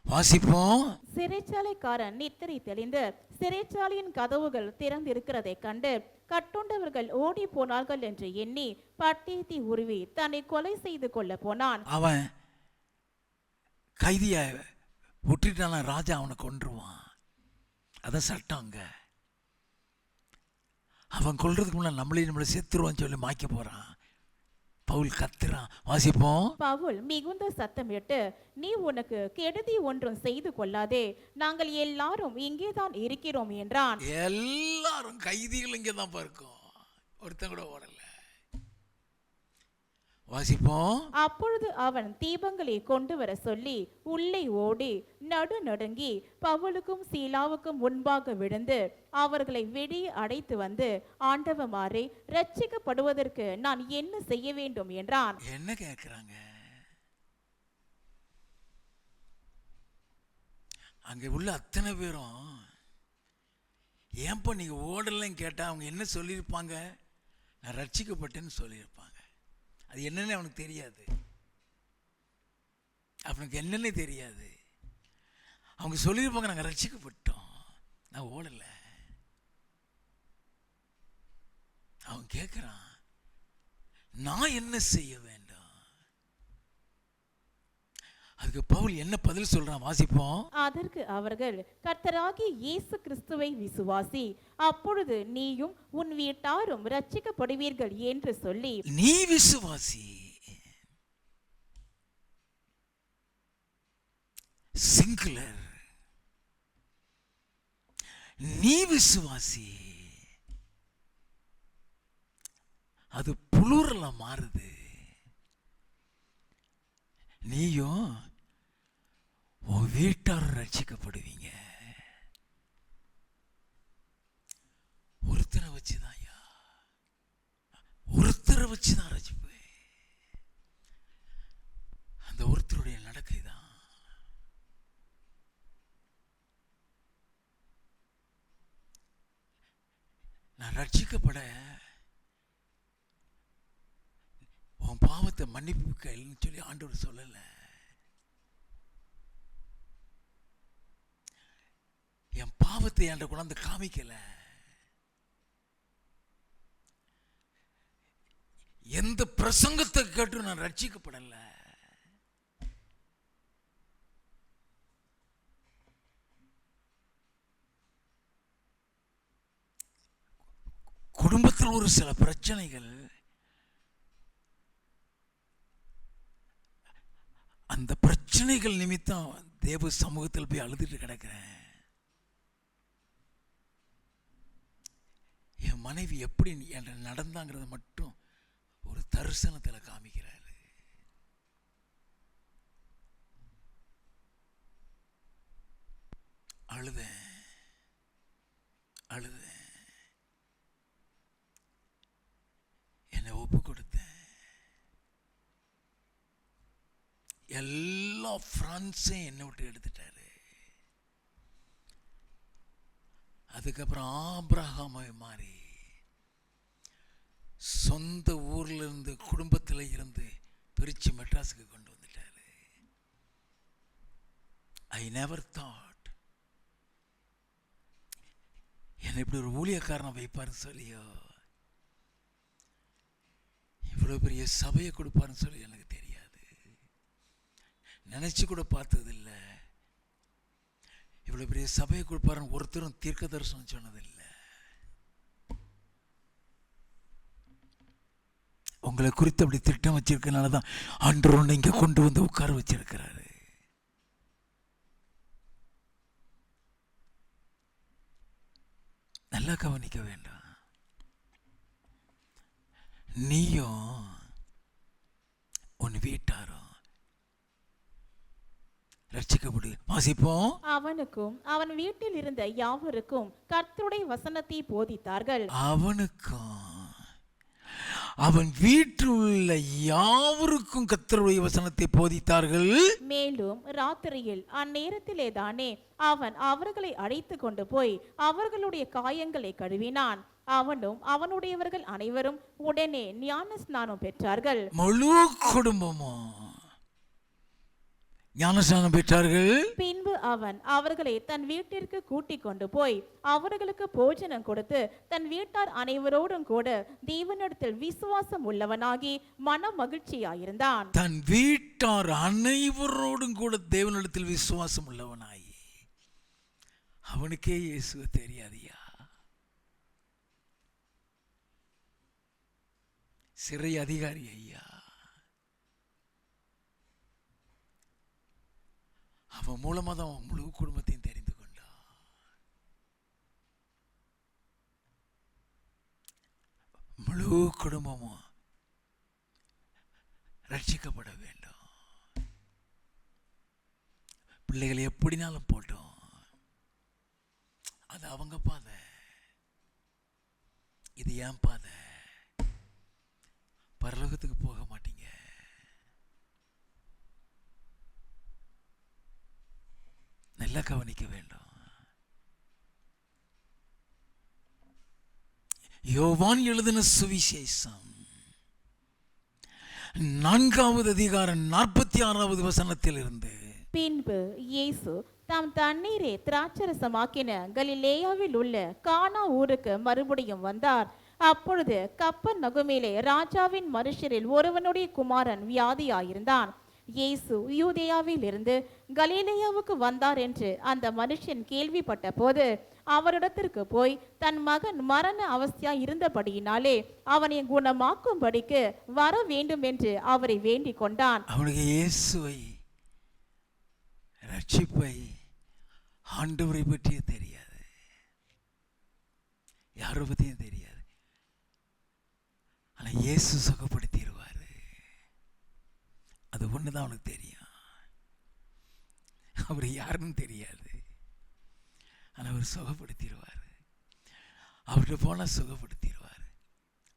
வாசிப்போம்.
சிறைச்சாலைக்காரன் நித்திரை தெளிந்து சிறைச்சாலையின் கதவுகள் திறந்திருக்கிறதை கண்டு கட்டுண்டவர்கள் ஓடி போனார்கள் என்று எண்ணி பட்டயத்தை உருவி தன்னை கொலை செய்து கொள்ள போனான்.
அவன் கைதிய விட்டுட்டான ராஜா அவனை கொன்றுவான். அதான் சட்டம். அங்க அவன் கொல்றதுக்கு முன்னாடி நம்மளை செத்துருவான்னு சொல்லி மாய்க்க போறான். பவுல் கத்துறான். வாசிப்போம்.
பவுல் மிகுந்த சத்தமிட்டு, நீ உனக்கு கெடுதி ஒன்றும் செய்து கொள்ளாதே, நாங்கள் எல்லாரும் இங்கேதான் இருக்கிறோம் என்றான்.
எல்லாரும் கைதிகள் இங்கே தான் இருக்கும், ஒருத்தன் கூட ஓடல. வாசிப்போம்.
அப்பொழுது அவன் தீபங்களை கொண்டு வர சொல்லி உள்ளே ஓடி நடுநடுங்கி பவுலுக்கும் சீலாவுக்கும் முன்பாக விழுந்து அவர்களை வெளியே அடைத்து வந்து, ஆண்டவமாரே, ரட்சிக்கப்படுவதற்கு நான் என்ன செய்ய வேண்டும் என்றான்.
என்ன கேட்குறாங்க? அங்கே உள்ள அத்தனை பேரும் ஏன்பா நீங்கள் ஓடலைன்னு கேட்டால் அவங்க என்ன சொல்லியிருப்பாங்க? நான் ரட்சிக்கப்பட்டேன்னு சொல்லியிருப்பாங்க. அது என்னன்னு அவனுக்கு தெரியாது. அவனுக்கு என்னன்னே தெரியாது. அவங்க சொல்லியிருப்பாங்க, நாங்கள் ரட்சிக்கப்பட்டோம், நான் ஓடலை. அவன் கேட்குறான், நான் என்ன செய்ய வேண்டும்? அதுக்கு பவுல் என்ன பதில் சொல்றான்? வாசிப்போம்.
அதற்கு அவர்கள், கர்த்தராகிய இயேசு கிறிஸ்துவை விசுவாசி, அப்பொழுது நீயும் உன் வீட்டாரும் ரட்சிக்கப்படுவீர்கள் என்று சொல்லி.
நீ விசுவாசி, சிங்குலர், நீ விசுவாசி. அது புளூரலா மாறுது. நீயும் உன் வீட்டாரும் ரட்சிக்கப்படுவீங்க. ஒருத்தரை வச்சுதான், ஒருத்தரை வச்சுதான் ரட்சிப்பு. அந்த ஒருத்தருடைய நடக்கை தான். நான் ரட்சிக்கப்பட உன் பாவத்தை மன்னிப்பு கையில்னு சொல்லி ஆண்டவர் சொல்லல. என் பாவத்தை என்கிட்ட கொண்டாந்து காமிக்கல. எந்த பிரசங்கத்தை கேட்டு நான் ரட்சிக்கப்படல. குடும்பத்தில் ஒரு சில பிரச்சனைகள், அந்த பிரச்சனைகள் நிமித்தம் தேவ சமூகத்தில் போய் அழுதுட்டு கிடக்கிறேன். என் மனைவி எப்படி என்ற நடந்தாங்கிறத மட்டும் ஒரு தரிசனத்தில் காமிக்கிறாரு. அழுதேன், என்னை ஒப்பு கொடுத்தேன். எல்லா பிரான்ஸையும் என்னை விட்டு எடுத்துட்டாரு. அதுக்கப்புறம் ஆபிரகாமை மாறி சொந்த ஊர்ல இருந்து, குடும்பத்தில் இருந்து பிரிச்சு மெட்ராஸுக்கு கொண்டு வந்துட்டாரு. ஐ நெவர் தாட் என்னை இப்படி ஒரு ஊழியக்காரனை வைப்பாருன்னு சொல்லியோ, இவ்வளவு பெரிய சபையை கொடுப்பாருன்னு சொல்லி எனக்கு தெரியாது. நினைச்சு கூட பார்த்ததில்லை. இவ்வளவு பெரிய சபையை கொடுப்பாருன்னு ஒருத்தரும் தீர்க்க தரிசனம் சொன்னதில்லை. உங்களை குறித்து அப்படி திட்டம் வச்சிருக்கனால தான் ஆண்டவர் ஒன்று இங்கே கொண்டு வந்து உட்கார வச்சிருக்கிறாரு. நல்லா கவனிக்க வேண்டாம். நீயும் உன் வீட்டாரும் ரட்சிக்கப்படு. வாசிப்போம்.
அவனுக்கும் அவன் வீட்டில் இருந்த யாவருக்கும் கர்த்தருடைய வசனத்தை போதித்தார்கள்.
அவனுக்கும் அவன் வீட்டில் உள்ள யாவருக்கும் கர்த்தருடைய வசனத்தை போதித்தார்கள்.
மேலும் ராத்திரியில் அந்நேரத்திலே தானே அவன் அவர்களை அழைத்து கொண்டு போய் அவர்களுடைய காயங்களை கழுவினான். அவனும் அவனுடையவர்கள் அனைவரும் உடனே ஞான ஸ்நானம் பெற்றார்கள்.
முழு குடும்பமும் ஞானஸ்நானம் பெற்றார்கள்.
பின்பு அவன் அவர்களை தன் வீட்டிற்கு கூட்டிக் கொண்டு போய் அவர்களுக்கு போஜனம் கொடுத்து தன் வீட்டார் அனைவரோடும் கூட தேவனிடத்தில் விசுவாசம் உள்ளவனாகி மன மகிழ்ச்சியாயிருந்தான்.
தன் வீட்டார் அனைவரோடும் கூட தேவனிடத்தில் விசுவாசம் உள்ளவனாய். அவனுக்கே இயேசுவை தெரியாதியா? சிறை அதிகாரி ஐயா, அவன் மூலமா தான் அவன் முழு குடும்பத்தையும் தெரிந்து கொண்டான். முழு குடும்பமும் ரட்சிக்கப்பட வேண்டும். பிள்ளைகள் எப்படினாலும் போட்டோம், அது அவங்க பாதை, இது ஏன் பாதை. பரலோகத்துக்கு போக மாட்டீங்க. நல்லா கவனிக்க வேண்டும். யோவான் எழுதின சுவிசேஷம் 4வது அதிகாரம் 46வது வசனத்தில் இருந்து,
பின்பு இயேசு தாம் தண்ணீரை திராட்சரசமாக்கின கலிலேயாவில் உள்ள கானா ஊருக்கு மறுபடியும் வந்தார். அப்பொழுது கப்பர்நகுமிலே ராஜாவின் மனுஷரில் ஒருவனுடைய குமாரன் வியாதியாயிருந்தான். இயேசு யூதேயாவில் இருந்து கலிலேயாவுக்கு வந்தார் என்று அந்த மனுஷன் கேள்விப்பட்ட போது அவரிடத்திற்கு போய் தன் மகன் மரண அவஸ்தையாய் இருந்தபடியினாலே அவனை குணமாக்கும்படிக்கு வர வேண்டும் என்று அவரை வேண்டிக் கொண்டான்.
அவனுக்கு இயேசுவை, ரட்சிப்பை, ஆண்டவரை பற்றிய தெரியாது, யாரை பற்றியும் தெரியாது. ஆனால் இயேசு சுகப்படுத்திடுவார். அது ஒண்ணுதான் அவனுக்கு தெரியும். அவர் யாருன்னு தெரியாது, ஆனால் அவர் சுகப்படுத்திடுவார். அவர்கிட்ட போனா சுகப்படுத்திடுவார்.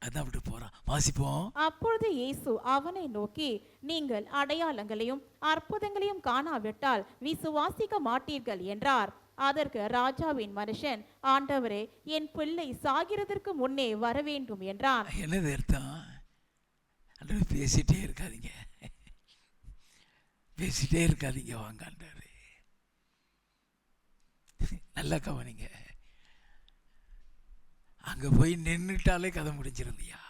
அதான் அவர்கிட்ட போறான். வாசிப்போம்.
அப்பொழுது இயேசு அவனை நோக்கி, நீங்கள் அடையாளங்களையும் அற்புதங்களையும் காணாவிட்டால் விசுவாசிக்க மாட்டீர்கள் என்றார். அதற்கு ராஜாவின் மனுஷன், ஆண்டவரே, என் பிள்ளை சாகிறதற்கு முன்னே வர வேண்டும் என்றான்.
என்னது அர்த்தம்? ஆண்டவர் பேசிட்டே இருக்காதீங்க, பேசிட்டே இருக்காதீங்க, வாங்காண்டாரு. நல்லா கவனிங்க. அங்க போய் நின்றுட்டாலே கதை முடிஞ்சிருந்தியா?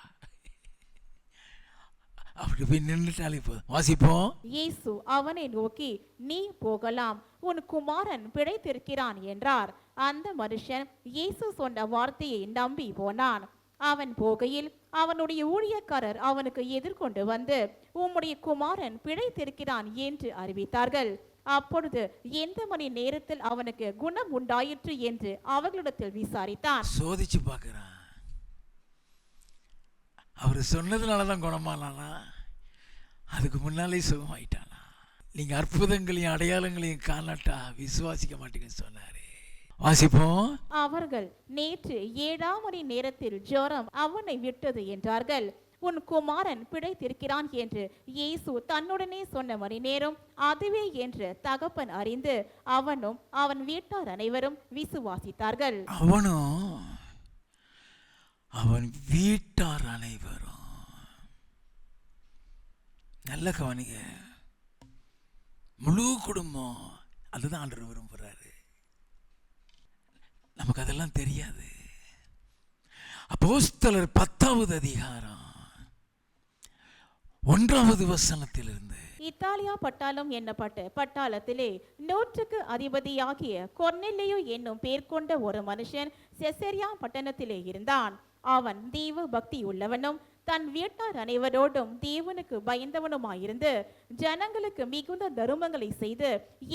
அப்படி போய் நின்றுட்டாலே போதும். வாசிப்போம்.
இயேசு அவனை நோக்கி, நீ போகலாம், உன் குமாரன் பிழைத்திருக்கிறான் என்றார். அந்த மனுஷன் இயேசு சொன்ன வார்த்தையை நம்பி போனான். அவன் போகையில் அவனுடைய ஊழியக்காரர் அவனுக்கு எதிர்கொண்டு வந்து, உம்முடைய குமாரன் பிழைத்திருக்கிறான் என்று அறிவித்தார்கள். அப்பொழுது எந்த மணி நேரத்தில் அவனுக்கு குணம் உண்டாயிற்று என்று அவர்களிடத்தில் விசாரித்தான்.
சோதிச்சு பார்க்கிறான். அவர் சொன்னதுனாலதான் குணமானானா, அதுக்கு முன்னாலே சுகமாயிட்டானா? நீங்க அற்புதங்களையும் அடையாளங்களையும் காணாட்டா விசுவாசிக்க மாட்டீங்கன்னு சொன்னாரு. வாசிப்போம்.
அவர்கள், நேற்று 7ஆம் மணி நேரத்தில் ஜுரம் அவனை விட்டது என்றார்கள். உன் குமாரன் பிழைத்திருக்கிறான் என்று இயேசு தன்னுடனே சொன்ன மணி நேரம் அதுவே என்று தகப்பன் அறிந்து அவனும் அவன் வீட்டார் அனைவரும் விசுவாசித்தார்கள்.
அவனும் அவன் வீட்டார் அனைவரும். நல்ல கவனிங்க, முழு குடும்பம். அதுதான் ஆண்டவர் விரும்புறாரு. நமக்கு அதெல்லாம் தெரியாது. அப்போஸ்தலர் 10வது அதிகாரம் 1வது வசனத்திலிருந்து,
இத்தாலியா பட்டாளம் என்னப்பட்ட பட்டாளத்திலே 100க்கு அதிபதியாகிய கொர்நேலியு என்னும் பேர் கொண்ட ஒரு மனுஷன் செசரியா பட்டணத்திலே இருந்தான். அவன் தேவ பக்தி உள்ளவனும் தன் வீட்டார் அனைவரோடும் தேவனுக்கு பயந்தவனுமாயிருந்து ஜனங்களுக்கு மிகுந்த தருமங்களை செய்து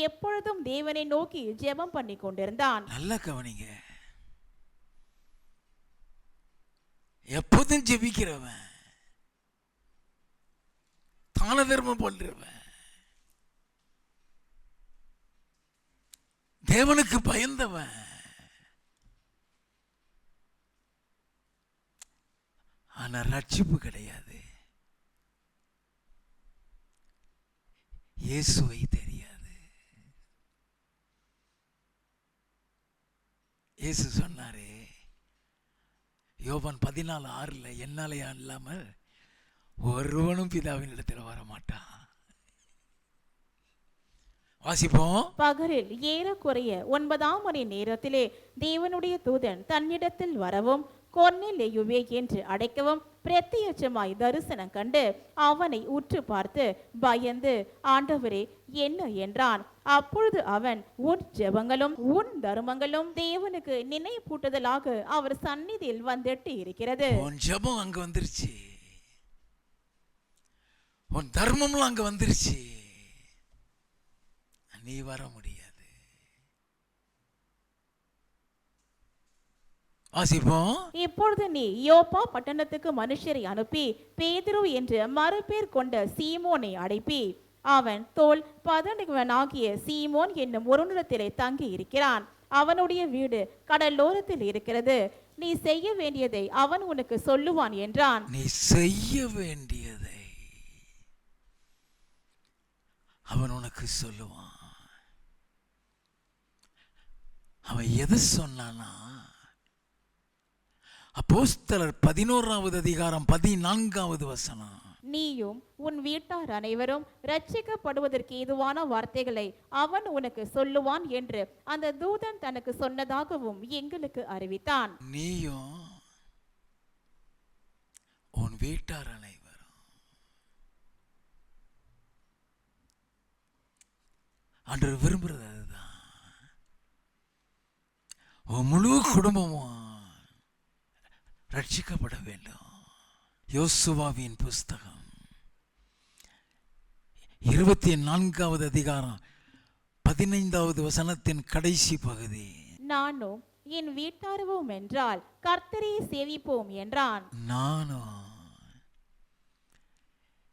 எப்பொழுதும் தேவனை நோக்கி ஜெபம் பண்ணி கொண்டிருந்தான்.
நல்ல கவனிங்க, எப்போதும் ஜெபிக்கிறவன், தான தர்மம் பண்றவன், தேவனுக்கு பயந்தவன். ஆனா ரட்சிப்பு கிடையாது, இயேசுவை தெரியாது. இயேசு சொன்னாரே யோவான் 14:6, என்னாலே இல்லாமல் ஒருவனும் பிதாவின் இடத்துல வர மாட்டான். வாசிப்போம்.
பகலில் ஏறக்குறைய 9ஆம் மணி நேரத்திலே தேவனுடைய தூதன் தன்னிடத்தில் வரவும் கொர்நேலியுவே என்று அழைக்கவும் பிரத்யட்சமாய் தரிசனம் கண்டு அவனை உற்று பார்த்து பயந்து, ஆண்டவரே, என்ன என்றான். அப்பொழுது அவன், உன் ஜெபங்களும் உன் தர்மங்களும் தேவனுக்கு நினைப்பூட்டுதலாக அவர் சந்நிதியில் வந்துட்டு இருக்கிறது.
உன் ஜெபம் அங்க வந்துருச்சு, உன் தர்மம்லாம் அங்க வந்துருச்சு, நீ வர முடியாது. வாசிப்போம்.
இப்பொழுது நீ யோப்பா பட்டணத்துக்கு மனுஷரை அனுப்பி பேதுரு என்று மறுபேர் கொண்ட சீமோனை அழைப்பி, அவன் தோல் பதனிவனாகிய சீமோன் என்னும் ஒருவனிடத்திலே தங்கி இருக்கிறான். அவனுடைய வீடு கடலோரத்தில் இருக்கிறது. நீ செய்ய வேண்டியதை அவன் உனக்கு சொல்லுவான் என்றான்.
நீ செய்ய வேண்டியதை அவன் உனக்கு சொல்லுவான். அவன் எது சொன்னானா? அப்போஸ்தலர் 11வது அதிகாரம் 14வது வசனம்.
நீயும் உன் வீட்டார் அனைவரும் ரட்சிக்கப்படுவதற்கு ஏதுவான வார்த்தைகளை அவன் உனக்கு சொல்லுவான் என்று அந்த தூதன் தனக்கு சொன்னதாகவும் எங்களுக்கு அறிவித்தான்.
நீயும் உன் வீட்டார் அனைவரும். ஆண்டவர் விரும்புறது அதுதான். உன் முழு குடும்பமும் ரட்சிக்கப்பட வேண்டும். யோசுவாவின் புஸ்தகம் 24வது அதிகாரம் 15வது வசனத்தின் கடைசி பகுதி.
நானும் என் வீட்டாருவோம் என்றால் கர்த்தரை சேவிப்போம் என்றான்.
நானும்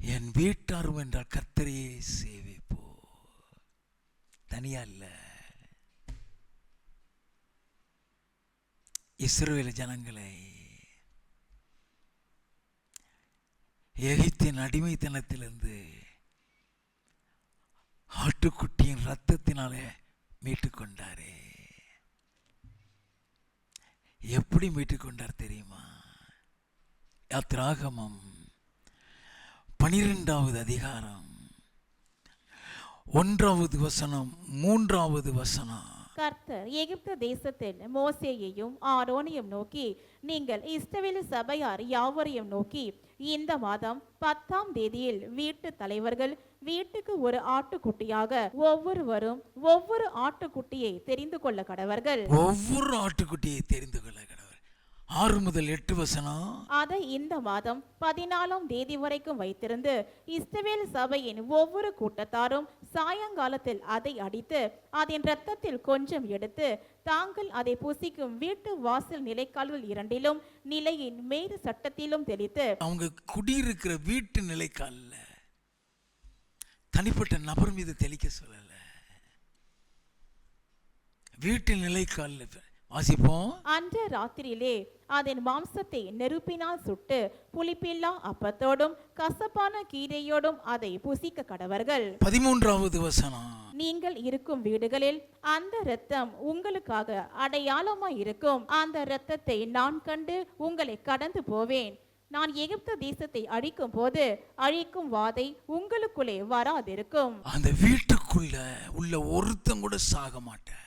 என் வீட்டாரும் என்றால் கர்த்தரையே சேவிப்போ. தனியா இல்ல. இஸ்ரவேல் ஜனங்களை எகிப்தின் அடிமைத்தனத்திலிருந்து ஆட்டுக்குட்டியின் ரத்தத்தினாலே மீட்டு கொண்டாரே. எப்படி மீட்டு கொண்டார் தெரியுமா? யாத்திராகமம் 12வது அதிகாரம் 1வது வசனம் 3வது வசனம்.
கர்த்தர் எகிப்து தேசத்தில் மோசேயையும் ஆரோனையும் நோக்கி, நீங்கள் இஸ்ரவேல் சபையார் யாவரையும் நோக்கி, இந்த மாதம் 10ஆம் தேதியில் வீட்டு தலைவர்கள் வீட்டுக்கு ஒரு ஆட்டுக்குட்டியாக ஒவ்வொருவரும் ஒவ்வொரு ஆட்டுக்குட்டியை தெரிந்து கொள்ள கடவர்கள்.
ஒவ்வொரு ஆட்டுக்குட்டியை தெரிந்து கொள்ள கடவர். 6 முதல் 8 வசனம்.
அதை இந்த மாதம் 14ஆம் தேதி வரைக்கும் வைத்திருந்து இஸ்ரவேல் சபையின் ஒவ்வொரு கூட்டத்தாரும் சாயங்காலத்தில் அதை அடித்து அதன் இரத்தத்தில் கொஞ்சம் எடுத்து தாங்கள் அதை புசிக்கும் வீட்டு வாசல் நிலைக்கால்கள் இரண்டிலும் நிலையின் மேல் சட்டத்திலும் தெளித்து,
அவங்க குடியிருக்கிற வீட்டு நிலைக்கால்ல தனிப்பட்ட நபர் மீது தெளிக்க சொல்லல, வீட்டு நிலைக்கால்ல. வாசிப்போம்.
அன்று ராத்திரியிலே அதன் மாம்சத்தை நெருப்பினால் சுட்டு புளிப்பில்லா அப்பத்தோடும் கசப்பான கீரையோடும் அதை புசிக்க கடவர்கள்.
13வது வசனம்.
நீங்கள் இருக்கும் வீடுகளில் அந்த இரத்தம் உங்களுக்காக அடையாளமாய் இருக்கும். அந்த இரத்தத்தை நான் கண்டு உங்களை கடந்து போவேன். நான் எகிப்து தேசத்தை அழிக்கும் போது அழிக்கும் வாதை உங்களுக்குள்ளே வராதிருக்கும்.
அந்த வீட்டுக்குள்ள உள்ள ஒருத்தன் கூட சாக மாட்டேன்.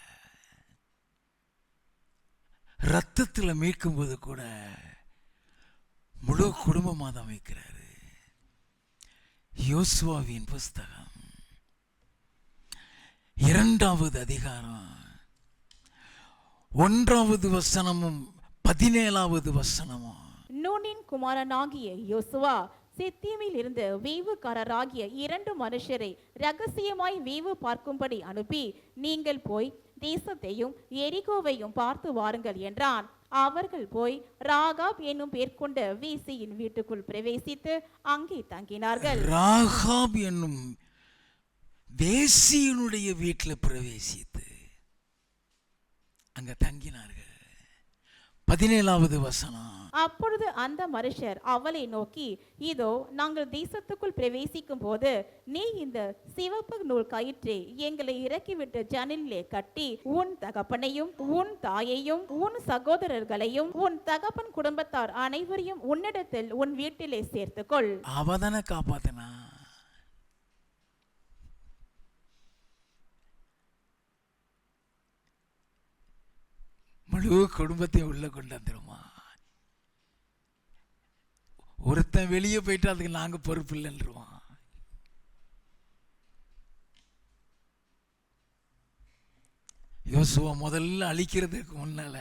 ரத்தத்தில் மீட்கும் போது கூட முழு குடும்பமாக தான் மீட்கிறாரு. யோசுவாவின் புஸ்தகம் 2வது அதிகாரம் 1வது வசனமும் 17வது வசனமும்.
நூனின் குமாரனாகிய யோசுவா சித்தீமில் இருந்து வேவுக்காரராகிய 2 மனுஷரை ரகசியமாய் வேவு பார்க்கும்படி அனுப்பி, நீங்கள் போய் தேசத்தையும் எரிகோவையும் பார்த்து வாருங்கள் என்றான். அவர்கள் போய் ராகாப் என்னும் பேர் கொண்ட வேசியின் வீட்டுக்குள் பிரவேசித்து அங்கே தங்கினார்கள்.
ராகாப் என்னும் வேசியினுடைய வீட்டில் பிரவேசித்து அங்க தங்கினார்கள். 17வது வசனம்.
அப்பொழுது அந்த மனுஷர் அவளை நோக்கி, இதோ நாங்கள் தேசத்துக்குள் பிரவேசிக்கும் போது நீ இந்த சிவப்பு நூல் கயிற்றை எங்களை இறக்கிவிட்டு ஜன்னலிலே கட்டி உன் தகப்பனையும் உன் தாயையும் உன் சகோதரர்களையும் உன் தகப்பன் குடும்பத்தார் அனைவரையும் உன்னிடத்தில் உன் வீட்டிலே சேர்த்துக்கொள்.
அவதான காப்பாத்தனா. முழு குடும்பத்தை உள்ள கொண்டாந்துருமா. ஒருத்தன் வெளியே போயிட்டு அதுக்கு நாங்க பொறுப்பு இல்லைன்றுவான். யோசுவா முதல்ல அழிக்கிறதுக்கு முன்னால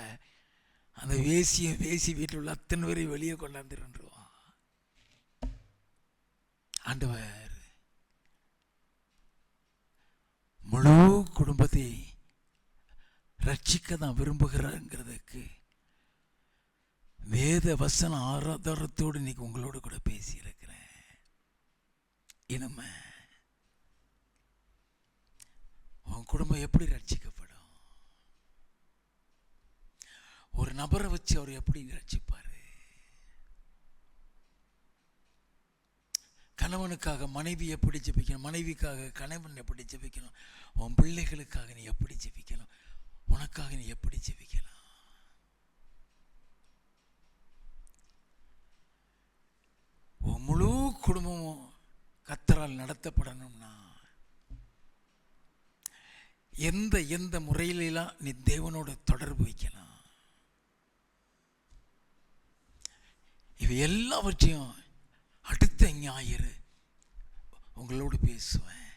அந்த வேசி வீட்டில் உள்ள அத்தனை பேரை வெளியே கொண்டாந்துருவான். ஆண்டவர் முழு குடும்பத்தை ரட்சிக்க தான் விரும்புகிறாங்கிறதுக்கு வேத வசன ஆராதரத்தோடு இன்னைக்கு உங்களோடு கூட பேசியிருக்கிறேன். இனிமே உன் குடும்பம் எப்படி ரட்சிக்கப்படும்? ஒரு நபரை வச்சு அவர் எப்படி ரட்சிப்பாரு? கணவனுக்காக மனைவி எப்படி ஜெபிக்கணும், மனைவிக்காக கணவன் எப்படி ஜெபிக்கணும், உன் பிள்ளைகளுக்காக நீ எப்படி ஜெபிக்கணும், உனக்காக நீ எப்படி ஜெபிக்கலாம்? உன் முழு குடும்பமும் கர்த்தரால் நடத்தப்படணும்னா எந்த எந்த முறையிலாம் நீ தேவனோட தொடர்பு வைக்கலாம்? இவை எல்லாவற்றையும் அடுத்த ஞாயிறு உங்களோடு பேசுவேன்.